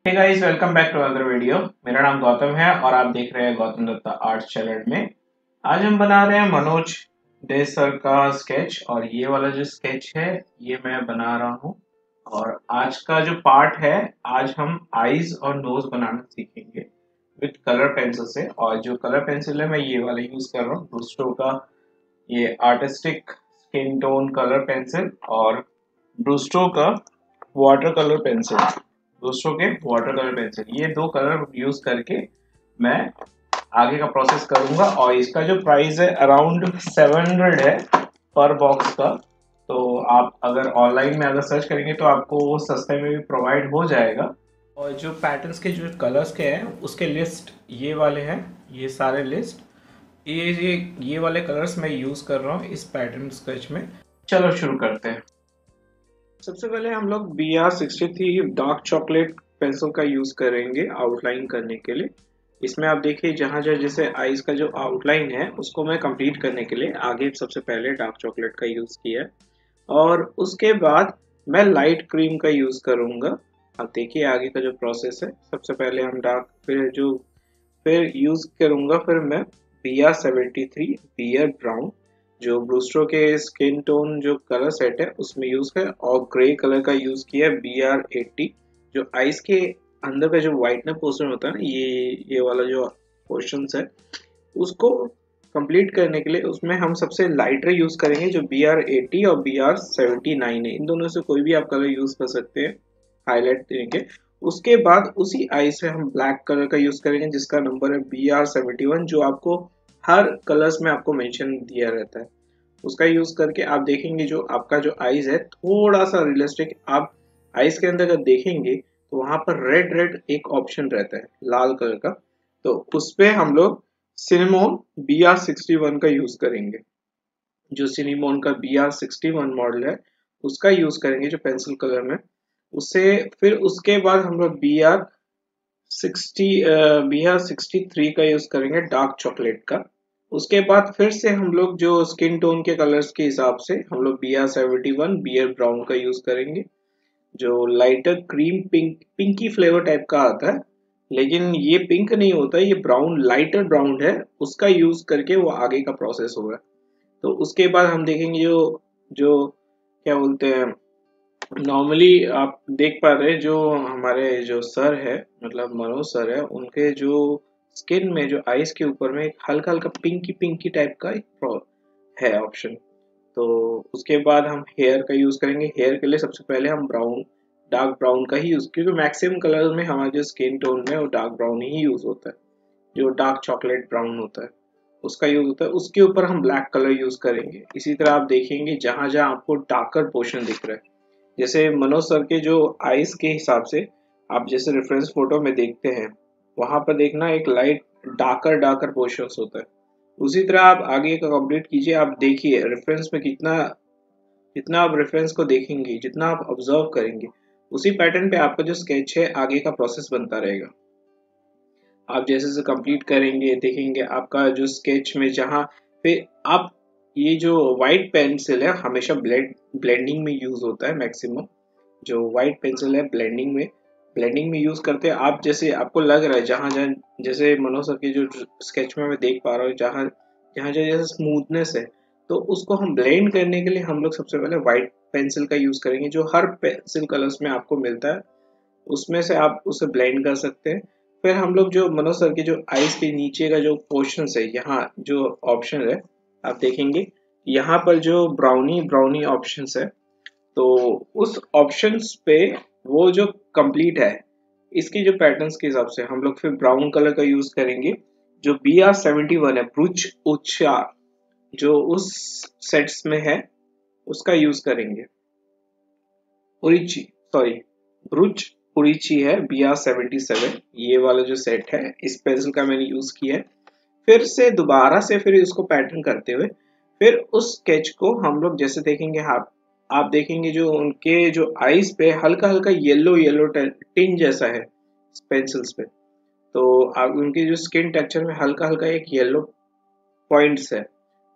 Hey guys, welcome back to another video. मेरा नाम गौतम है और आप देख रहे हैं गौतम दत्ता आर्ट चैनल में। आज हम बना रहे हैं मनोज डे सर का स्केच और ये वाला जो स्केच है ये मैं बना रहा हूँ। और आज का जो पार्ट है, आज हम आईज और नोज बनाना सीखेंगे विद कलर पेंसिल से। और जो कलर पेंसिल है मैं ये वाला यूज कर रहा हूँ, ब्रूस्टो का ये artistic skin tone colour pencil और ब्रूस्टो का वाटर कलर पेंसिल। दूसरों के वाटर कलर पेंसिल, ये दो कलर यूज करके मैं आगे का प्रोसेस करूंगा। और इसका जो प्राइस है अराउंड 700 है पर बॉक्स का। तो आप अगर ऑनलाइन में अगर सर्च करेंगे तो आपको वो सस्ते में भी प्रोवाइड हो जाएगा। और जो पैटर्न्स के जो कलर्स के हैं उसके लिस्ट ये वाले हैं, ये सारे लिस्ट ये वाले कलर्स मैं यूज कर रहा हूँ इस पैटर्न स्केच में। चलो शुरू करते हैं। सबसे पहले हम लोग BR63 डार्क चॉकलेट पेंसिल का यूज करेंगे आउटलाइन करने के लिए। इसमें आप देखिए जहां जहां जैसे आईज का जो आउटलाइन है उसको मैं कंप्लीट करने के लिए आगे सबसे पहले डार्क चॉकलेट का यूज किया है और उसके बाद मैं लाइट क्रीम का यूज करूंगा। अब देखिए आगे का जो प्रोसेस है, सबसे पहले हम डार्क फिर यूज करूंगा, फिर मैं BR73 बियर ब्राउन जो ब्रूस्टो के स्किन टोन जो कलर सेट है उसमें यूज है और ग्रे कलर का यूज किया है BR80 जो आइस के अंदर का जो व्हाइटनर पोर्शन होता है ना, ये वाला जो पोर्शन है उसको कंप्लीट करने के लिए उसमें हम सबसे लाइटर यूज करेंगे जो BR80 और BR79 है। इन दोनों से कोई भी आप कलर यूज कर सकते हैं हाईलाइट देने के। उसके बाद उसी आई से हम ब्लैक कलर का यूज करेंगे जिसका नंबर है BR71 जो आपको हर कलर्स में आपको मेंशन दिया रहता है। उसका यूज करके आप देखेंगे जो आपका जो आईज है थोड़ा सा रियलिस्टिक, आप आईज के अंदर अगर देखेंगे तो वहां पर रेड रेड एक ऑप्शन रहता है लाल कलर का, तो उस पे हम लोग सिनेमोन BR61 का यूज करेंगे। जो सिनेमोन का BR61 मॉडल है उसका यूज करेंगे जो पेंसिल कलर में। उससे फिर उसके बाद हम लोग BR63 का यूज करेंगे डार्क चॉकलेट का। उसके बाद फिर से हम लोग जो स्किन टोन के कलर्स के हिसाब से हम लोग BR71 बियर ब्राउन का यूज करेंगे जो lighter cream pinky flavour type का आता है, लेकिन ये पिंक नहीं होता, ये ब्राउन लाइटर ब्राउन है। उसका यूज करके वो आगे का प्रोसेस होगा। तो उसके बाद हम देखेंगे जो जो क्या बोलते हैं, नॉर्मली आप देख पा रहे हैं जो हमारे जो सर है मतलब मनोज सर है, उनके जो स्किन में जो आईज के ऊपर में एक हल्का हल्का पिंकी पिंकी टाइप का एक है ऑप्शन। तो उसके बाद हम हेयर का यूज करेंगे। हेयर के लिए सबसे पहले हम ब्राउन डार्क ब्राउन का ही यूज, क्योंकि मैक्सिमम कलर में हमारा जो स्किन टोन में वो डार्क ब्राउन ही यूज होता है, जो डार्क चॉकलेट ब्राउन होता है उसका यूज होता है। उसके ऊपर हम ब्लैक कलर यूज करेंगे। इसी तरह आप देखेंगे जहां जहां आपको डार्कर पोर्शन दिख रहा है, जैसे मनोज सर के जो आईज के हिसाब से आप जैसे रेफरेंस फोटो में देखते हैं वहां पर देखना एक लाइट डार्कर डार्कर पोर्शंस होता है। उसी तरह आप आगे का कंप्लीट कीजिए। आप देखिए रेफरेंस में कितना जितना आप रेफरेंस को देखेंगे, जितना आप ऑब्जर्व करेंगे, उसी पैटर्न पे आपका जो स्केच है आगे का प्रोसेस बनता रहेगा। आप जैसे जैसे कंप्लीट करेंगे देखेंगे आपका जो स्केच में जहाँ पे आप ये जो व्हाइट पेंसिल है हमेशा ब्लेंडिंग में यूज होता है। मैक्सिमम जो व्हाइट पेंसिल है ब्लेंडिंग में यूज करते हैं। आप जैसे आपको लग रहा है जहां जहां जैसे मनोज सर के जो स्केच में मैं देख पा रहा हूँ जहां जहां जहां जैसे स्मूथनेस है, तो उसको हम ब्लेंड करने के लिए हम लोग सबसे पहले व्हाइट पेंसिल का यूज करेंगे जो हर पेंसिल कलर्स में आपको मिलता है, उसमें से आप उसे ब्लेंड कर सकते हैं। फिर हम लोग जो मनोज सर के जो आईज के नीचे का जो पोर्शन है, यहाँ जो ऑप्शन है आप देखेंगे यहाँ पर जो ब्राउनी ब्राउनी ऑप्शन है, तो उस ऑप्शंस पे वो जो कंप्लीट है इसकी जो पैटर्न्स के हिसाब से हम लोग फिर ब्राउन कलर का यूज करेंगे जो BR71 है ब्रुच उच्चा जो उस सेट्स में है उसका यूज करेंगे। उरिची सॉरी ब्रुच उरिची है BR77, ये वाला जो सेट है इस पेंसिल का मैंने यूज किया है। फिर से दोबारा से फिर इसको पैटर्न करते हुए फिर उस स्केच को हम लोग जैसे देखेंगे, आप देखेंगे जो उनके जो आईज पे हल्का हल्का येलो येलो टिन जैसा है पेंसिल्स पे, तो आप उनके जो स्किन टेक्सचर में हल्का हल्का एक येलो पॉइंट्स है।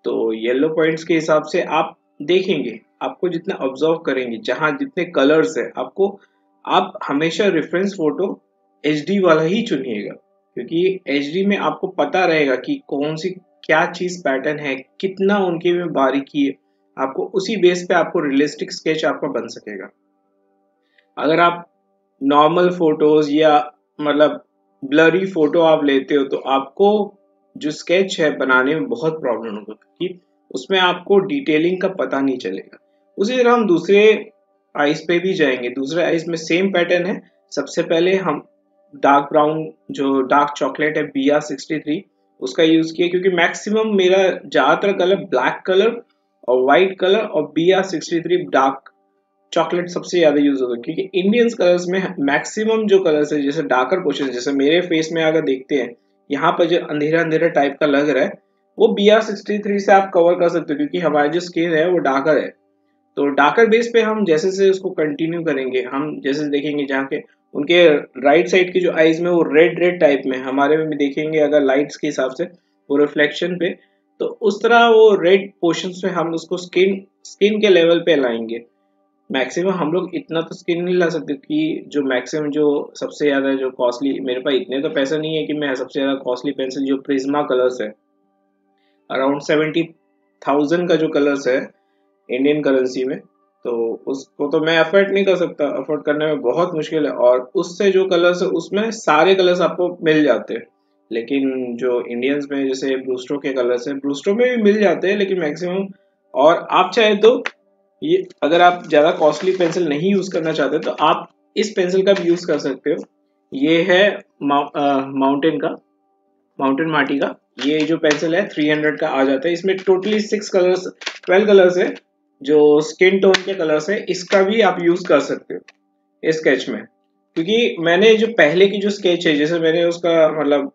तो येलो पॉइंट्स के हिसाब से आप देखेंगे, आपको जितना ऑब्जर्व करेंगे जहां जितने कलर्स है आपको, आप हमेशा रेफरेंस फोटो HD वाला ही चुनिएगा, क्योंकि HD में आपको पता रहेगा कि कौन सी क्या चीज पैटर्न है, कितना उनके में बारीकी है, आपको उसी बेस पे आपको रियलिस्टिक स्केच आपका बन सकेगा। अगर आप नॉर्मल फोटोज या मतलब ब्लरी फोटो आप लेते हो तो आपको जो स्केच है बनाने में बहुत प्रॉब्लम होगा, क्योंकि उसमें आपको डिटेलिंग का पता नहीं चलेगा। उसी तरह हम दूसरे आइस पे भी जाएंगे। दूसरे आइस में सेम पैटर्न है। सबसे पहले हम डार्क ब्राउन जो डार्क चॉकलेट है BR63 उसका यूज किया, क्योंकि मैक्सिमम मेरा ज्यादातर कलर ब्लैक कलर और व्हाइट कलर और BR63 डार्क चॉकलेट सबसे ज्यादा यूज होता है, क्योंकि इंडियंस कलर्स में मैक्सिमम जो कलर्स है जैसे डार्कर पोर्शन, जैसे मेरे फेस में अगर देखते हैं यहाँ पर जो अंधेरा अंधेरा टाइप का लग रहा है वो BR63 से आप कवर कर सकते हो, क्योंकि हमारी जो स्किन है वो डार्कर है। तो डार्कर बेस पे हम जैसे से उसको कंटिन्यू करेंगे, हम जैसे देखेंगे जहाँ के उनके राइट साइड की जो आईज में वो रेड रेड टाइप में, हमारे में भी देखेंगे अगर लाइट्स के हिसाब से वो रिफ्लेक्शन पे, तो उस तरह वो रेड पोर्शन में हम उसको स्किन स्किन के लेवल पे लाएंगे। मैक्सिमम हम लोग इतना तो स्किन नहीं ला सकते कि जो मैक्सिमम जो सबसे ज्यादा जो कॉस्टली, मेरे पास इतने तो पैसा नहीं है कि मैं सबसे ज्यादा कॉस्टली पेंसिल जो प्रिज्मा कलर्स है अराउंड 70,000 का जो कलर्स है इंडियन करेंसी में, तो उसको तो मैं अफोर्ड नहीं कर सकता, अफोर्ड करने में बहुत मुश्किल है। और उससे जो कलर्स है उसमें सारे कलर्स आपको मिल जाते हैं, लेकिन जो इंडियंस में जैसे ब्रूस्टो के कलर्स है, ब्रूस्टो में भी मिल जाते हैं लेकिन मैक्सिमम। और आप चाहे तो ये अगर आप ज्यादा कॉस्टली पेंसिल नहीं यूज करना चाहते तो आप इस पेंसिल का भी यूज कर सकते हो। ये है माउंटेन का, माउंटेन माटी का। ये जो पेंसिल है 300 का आ जाता है। इसमें टोटली 12 कलर्स है जो स्किन टोन के कलर्स है। इसका भी आप यूज कर सकते हो इस स्केच में, क्योंकि मैंने जो पहले की जो स्केच है जैसे मैंने उसका मतलब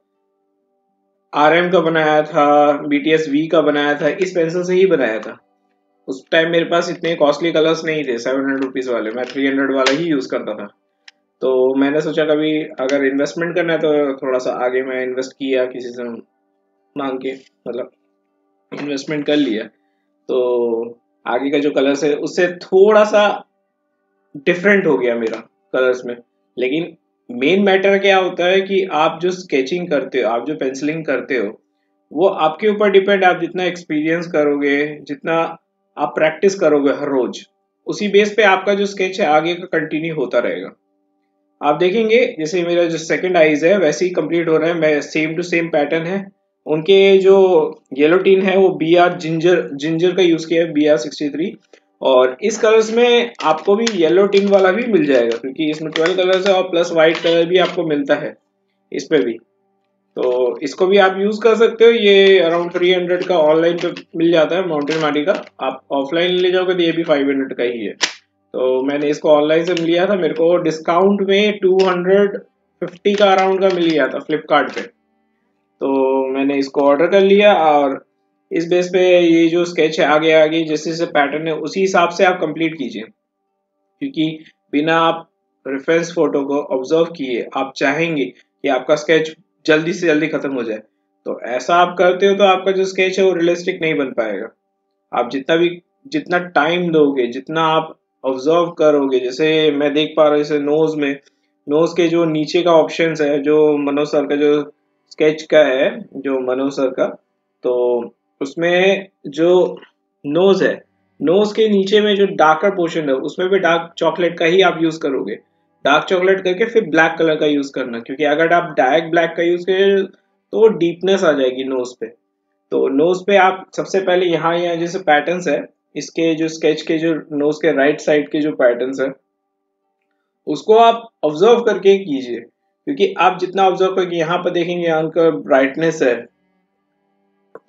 RM का बनाया था, BTS-V का बनाया था, इस पेंसिल से ही बनाया था। उस टाइम मेरे पास इतने कॉस्टली कलर्स नहीं थे 700 रुपीज वाले, मैं 300 वाला ही यूज करता था। तो मैंने सोचा कभी अगर इन्वेस्टमेंट करना है तो थोड़ा सा आगे मैं इन्वेस्ट किया, किसी से मांग के मतलब इन्वेस्टमेंट कर लिया। तो आगे का जो कलर्स है उससे थोड़ा सा डिफरेंट हो गया मेरा कलर्स में। लेकिन मेन मैटर क्या होता है कि आप जो स्केचिंग करते हो, आप जो पेंसिलिंग करते हो, वो आपके ऊपर डिपेंड। आप जितना एक्सपीरियंस करोगे, जितना आप प्रैक्टिस करोगे हर रोज, उसी बेस पे आपका जो स्केच है आगे का कंटिन्यू होता रहेगा। आप देखेंगे जैसे मेरा जो सेकंड आईज है वैसे ही कंप्लीट हो रहा है, मैं सेम टू सेम पैटर्न है। उनके जो येलो टीन है वो BR जिंजर जिंजर का यूज किया है, BR63। और इस कलर्स में आपको भी येलो टिन वाला भी मिल जाएगा, क्योंकि इसमें 12 कलर्स है और प्लस व्हाइट कलर भी आपको मिलता है इस पे भी। तो इसको भी आप यूज कर सकते हो। ये अराउंड 300 का ऑनलाइन पे मिल जाता है माउंटेन माटी का। आप ऑफलाइन ले जाओगे तो ये भी 500 का ही है। तो मैंने इसको ऑनलाइन से लिया था, मेरे को डिस्काउंट में 250 का अराउंड का मिल गया था फ्लिपकार्ट पे। तो मैंने इसको ऑर्डर कर लिया और इस बेस पे ये जो स्केच है आगे आगे जैसे जैसे पैटर्न है उसी हिसाब से आप कंप्लीट कीजिए, क्योंकि बिना आप रेफरेंस फोटो को ऑब्जर्व किए आप चाहेंगे कि आपका स्केच जल्दी से जल्दी खत्म हो जाए, तो ऐसा आप करते हो तो आपका जो स्केच है वो रियलिस्टिक नहीं बन पाएगा। आप जितना टाइम दोगे, जितना आप ऑब्जर्व करोगे, जैसे मैं देख पा रहा हूँ जैसे नोज के जो नीचे का ऑप्शन है जो मनोज सर का जो स्केच का है, जो मनोज सर का, तो उसमें जो नोज है, नोज के नीचे में जो डार्कर पोर्शन है उसमें भी डार्क चॉकलेट का ही आप यूज करोगे। डार्क चॉकलेट करके फिर ब्लैक कलर का यूज करना, क्योंकि अगर आप डायरेक्ट ब्लैक का यूज करें तो डीपनेस आ जाएगी नोज पे। तो नोज पे आप सबसे पहले यहाँ यहाँ जैसे पैटर्न्स है, इसके जो स्केच के जो नोज के राइट साइड के जो पैटर्न्स है उसको आप ऑब्जर्व करके कीजिए, क्योंकि आप जितना ऑब्जर्व करेंगे यहाँ पर देखेंगे यहाँ का ब्राइटनेस है,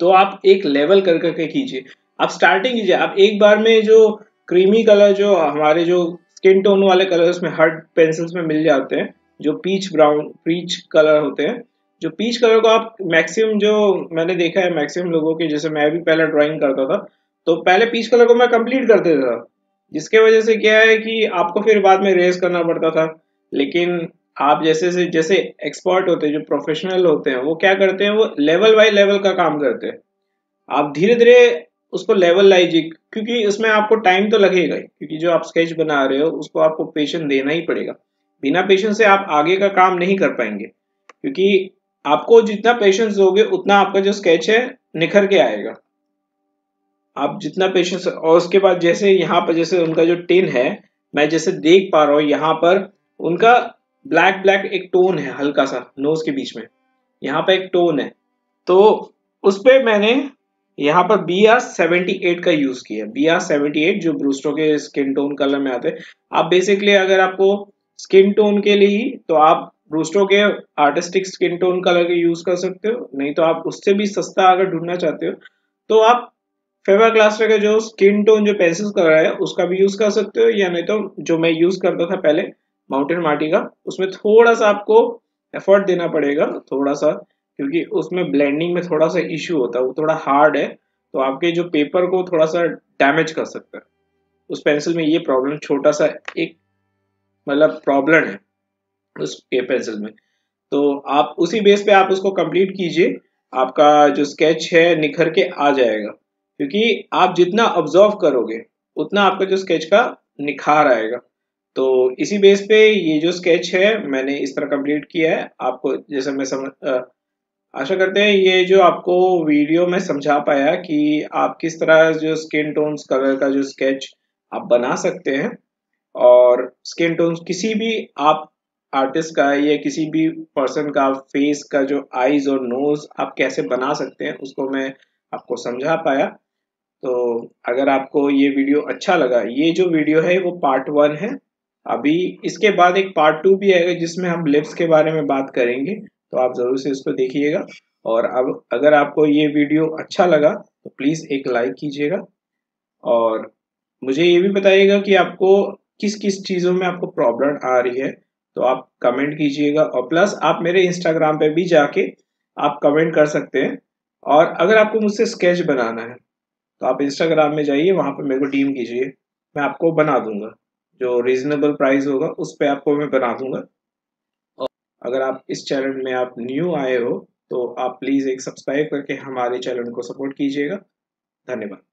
तो आप एक लेवल कर करके कीजिए। आप स्टार्टिंग कीजिए, आप एक बार में जो क्रीमी कलर जो हमारे जो स्किन टोन वाले कलर्स में हर पेंसिल्स में मिल जाते हैं, जो पीच ब्राउन पीच कलर होते हैं, जो पीच कलर को आप मैक्सिमम जो मैंने देखा है मैक्सिमम लोगों के, जैसे मैं भी पहले ड्राइंग करता था तो पहले पीच कलर को मैं कंप्लीट कर देता था, जिसके वजह से क्या है कि आपको फिर बाद में रेस करना पड़ता था। लेकिन आप जैसे से जैसे एक्सपर्ट होते हैं, जो प्रोफेशनल होते हैं, वो क्या करते हैं, वो लेवल बाय लेवल का काम करते हैं। आप धीरे धीरे उसको लेवल लाइजिए, क्योंकि उसमें आपको टाइम तो लगेगा ही, क्योंकि जो आप स्केच बना रहे हो उसको आपको पेशेंस देना ही पड़ेगा। बिना पेशेंस से आप आगे का काम नहीं कर पाएंगे, क्योंकि आपको जितना पेशेंस दोगे उतना आपका जो स्केच है निखर के आएगा। आप जितना पेशेंस, और उसके बाद जैसे यहाँ पर जैसे उनका जो टिन है, मैं जैसे देख पा रहा हूँ यहाँ पर उनका ब्लैक ब्लैक एक टोन है हल्का सा नोज के बीच में, यहाँ पर एक टोन है। तो उस पे मैंने यहाँ पर BR78 का यूज किया। BR78 जो ब्रूस्टो के स्किन टोन कलर में आते हैं। आप बेसिकली अगर आपको स्किन टोन के लिए ही, तो आप ब्रूस्टो के आर्टिस्टिक स्किन टोन कलर के यूज कर सकते हो, नहीं तो आप उससे भी सस्ता अगर ढूंढना चाहते हो तो आप फेबर क्लास्टर का जो स्किन टोन जो पेंसिल कलर है उसका भी यूज कर सकते हो, या नहीं तो जो मैं यूज करता था पहले माउंटेन मार्टी का, उसमें थोड़ा सा आपको एफर्ट देना पड़ेगा थोड़ा सा, क्योंकि उसमें ब्लेंडिंग में थोड़ा सा इश्यू होता है, वो थोड़ा हार्ड है, तो आपके जो पेपर को थोड़ा सा डैमेज कर सकता है। उस पेंसिल में ये प्रॉब्लम छोटा सा एक मतलब प्रॉब्लम है उस पेंसिल में। तो आप उसी बेस पे आप उसको कंप्लीट कीजिए, आपका जो स्केच है निखर के आ जाएगा, क्योंकि आप जितना ऑब्जर्व करोगे उतना आपका जो स्केच का निखार आएगा। तो इसी बेस पे ये जो स्केच है मैंने इस तरह कंप्लीट किया है। आपको जैसे मैं आशा करते हैं ये जो आपको वीडियो में समझा पाया कि आप किस तरह जो स्किन टोन्स कलर का जो स्केच आप बना सकते हैं, और स्किन टोन किसी भी आप आर्टिस्ट का या किसी भी पर्सन का फेस का जो आईज और नोज आप कैसे बना सकते हैं उसको मैं आपको समझा पाया। तो अगर आपको ये वीडियो अच्छा लगा, ये जो वीडियो है वो पार्ट 1 है। अभी इसके बाद एक पार्ट 2 भी आएगा जिसमें हम लिप्स के बारे में बात करेंगे, तो आप जरूर से इसको देखिएगा। और अब अगर आपको ये वीडियो अच्छा लगा तो प्लीज एक लाइक कीजिएगा, और मुझे ये भी बताइएगा कि आपको किस किस चीज़ों में आपको प्रॉब्लम आ रही है, तो आप कमेंट कीजिएगा। और प्लस आप मेरे इंस्टाग्राम पे भी जाके आप कमेंट कर सकते हैं, और अगर आपको मुझसे स्केच बनाना है तो आप इंस्टाग्राम में जाइए, वहाँ पे मेरे को डीएम कीजिए, मैं आपको बना दूंगा। जो रीजनेबल प्राइस होगा उस पे आपको मैं बना दूंगा। और अगर आप इस चैनल में आप न्यू आए हो तो आप प्लीज़ एक सब्सक्राइब करके हमारे चैनल को सपोर्ट कीजिएगा। धन्यवाद।